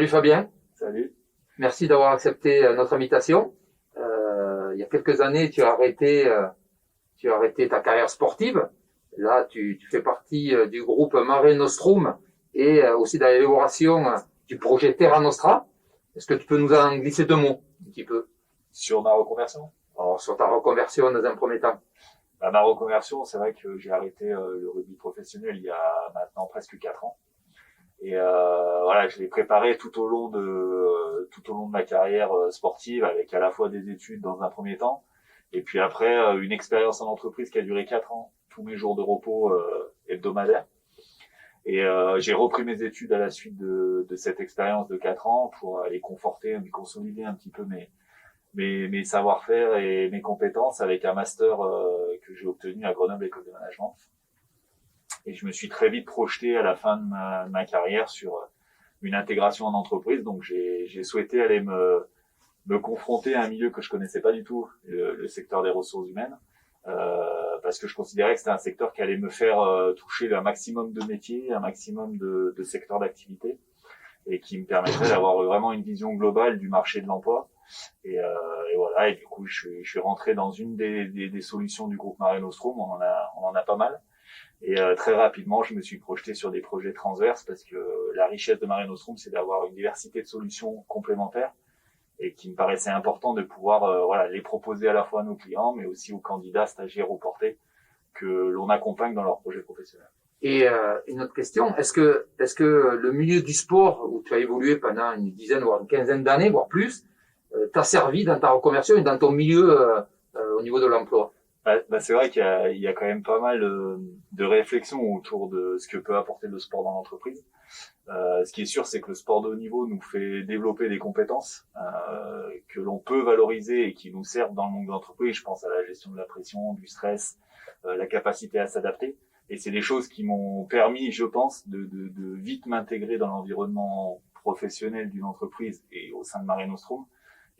Salut Fabien. Salut. Merci d'avoir accepté notre invitation. Il y a quelques années, tu as arrêté ta carrière sportive. Là, tu fais partie du groupe Mare Nostrum et aussi dans l'élaboration du projet Terra Nostra. Est-ce que tu peux nous en glisser deux mots, un petit peu? Sur ma reconversion? Alors, sur ta reconversion dans un premier temps. Ma reconversion, c'est vrai que j'ai arrêté le rugby professionnel il y a maintenant presque 4 ans. Et voilà, je l'ai préparé tout au long de ma carrière sportive, avec à la fois des études dans un premier temps, et puis après une expérience en entreprise qui a duré 4 ans, tous mes jours de repos hebdomadaires. Et j'ai repris mes études à la suite de cette expérience de 4 ans pour aller conforter, consolider un petit peu mes savoir-faire et mes compétences avec un master que j'ai obtenu à Grenoble École de Management. Et je me suis très vite projeté à la fin de ma carrière sur une intégration en entreprise. Donc j'ai souhaité aller me confronter à un milieu que je connaissais pas du tout, le secteur des ressources humaines, parce que je considérais que c'était un secteur qui allait me faire toucher un maximum de métiers, un maximum de secteurs d'activité, et qui me permettrait d'avoir vraiment une vision globale du marché de l'emploi. Et voilà. Et du coup, je suis rentré dans une des solutions du groupe Mare Nostrum. On en a pas mal. Et très rapidement, je me suis projeté sur des projets transverses parce que la richesse de Mare Nostrum, c'est d'avoir une diversité de solutions complémentaires et qui me paraissait important de pouvoir les proposer à la fois à nos clients, mais aussi aux candidats, stagiaires ou portés que l'on accompagne dans leurs projets professionnels. Et une autre question, est-ce que le milieu du sport, où tu as évolué pendant une dizaine, voire une quinzaine d'années, voire plus, t'a servi dans ta reconversion et dans ton milieu au niveau de l'emploi? C'est vrai qu'il y a quand même pas mal de réflexions autour de ce que peut apporter le sport dans l'entreprise. Ce qui est sûr, c'est que le sport de haut niveau nous fait développer des compétences que l'on peut valoriser et qui nous servent dans le monde de l'entreprise. Je pense à la gestion de la pression, du stress, la capacité à s'adapter. Et c'est des choses qui m'ont permis, je pense, de vite m'intégrer dans l'environnement professionnel d'une entreprise et au sein de Mare Nostrum,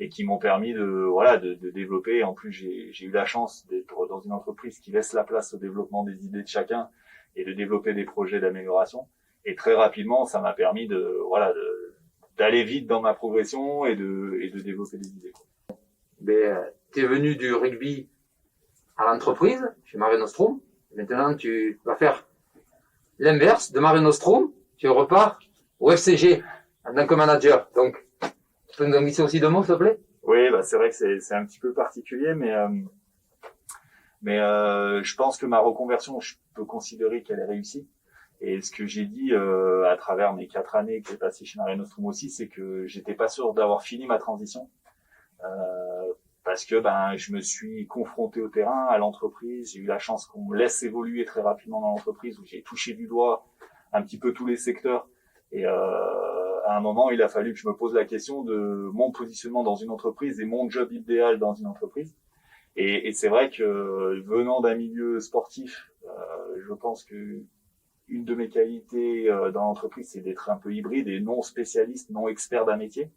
et qui m'ont permis de développer. En plus, j'ai eu la chance d'être dans une entreprise qui laisse la place au développement des idées de chacun et de développer des projets d'amélioration. Et très rapidement, ça m'a permis d'aller vite dans ma progression et de développer des idées. Tu es venu du rugby à l'entreprise, chez Mare Nostrum. Maintenant, tu vas faire l'inverse de Mare Nostrum. Tu repars au FCG en tant que manager. Donc, tu peux nous en glisser aussi deux mots, s'il te plaît? Oui, c'est vrai que c'est un petit peu particulier, mais je pense que ma reconversion, je peux considérer qu'elle est réussie. Et ce que j'ai dit à travers mes 4 années que j'ai passées chez Mare Nostrum aussi, c'est que j'étais pas sûr d'avoir fini ma transition, parce que je me suis confronté au terrain, à l'entreprise. J'ai eu la chance qu'on me laisse évoluer très rapidement dans l'entreprise, où j'ai touché du doigt un petit peu tous les secteurs. Et à un moment, il a fallu que je me pose la question de mon positionnement dans une entreprise et mon job idéal dans une entreprise. Et c'est vrai que venant d'un milieu sportif, je pense que une de mes qualités dans l'entreprise, c'est d'être un peu hybride et non spécialiste, non expert d'un métier.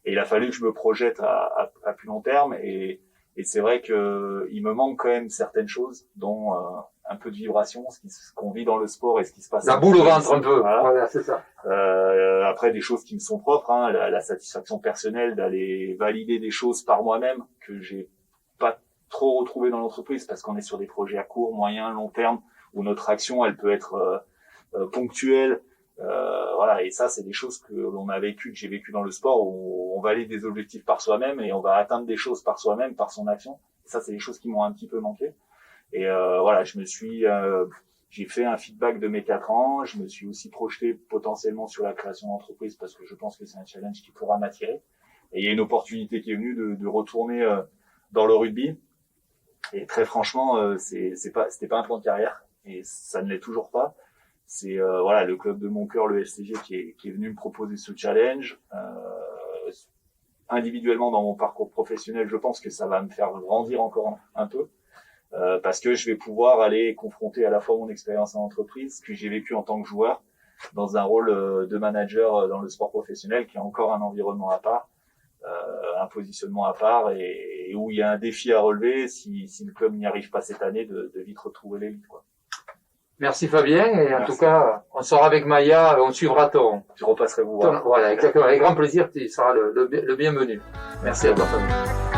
Et il a fallu que je me projette à plus long terme. Et c'est vrai que il me manque quand même certaines choses, dont un peu de vibration, ce qu'on vit dans le sport et ce qui se passe. La boule au ventre un peu. Voilà, c'est ça. Après, des choses qui me sont propres, la satisfaction personnelle d'aller valider des choses par moi-même que j'ai pas trop retrouvé dans l'entreprise, parce qu'on est sur des projets à court, moyen, long terme, où notre action, elle peut être ponctuelle. Et ça, c'est des choses que l'on a vécues, que j'ai vécues dans le sport, où on valide des objectifs par soi-même et on va atteindre des choses par soi-même, par son action. Et ça, c'est des choses qui m'ont un petit peu manqué. Et j'ai fait un feedback de mes 4 ans. Je me suis aussi projeté potentiellement sur la création d'entreprise, parce que je pense que c'est un challenge qui pourra m'attirer. Et il y a une opportunité qui est venue de retourner dans le rugby. Et très franchement, c'était pas un plan de carrière, et ça ne l'est toujours pas. C'est le club de mon cœur, le FCG, qui est venu me proposer ce challenge. Individuellement, dans mon parcours professionnel, je pense que ça va me faire grandir encore un peu, parce que je vais pouvoir aller confronter à la fois mon expérience en entreprise, que j'ai vécu en tant que joueur, dans un rôle de manager dans le sport professionnel, qui est encore un environnement à part, un positionnement à part, et où il y a un défi à relever si le club n'y arrive pas cette année, de vite retrouver l'élite, quoi. Merci Fabien, et en Merci. tout cas, on sera avec Maya, on suivra Je repasserai vous voir. voilà, exactement, avec grand plaisir, tu seras le bienvenu. Merci à toi Fabien.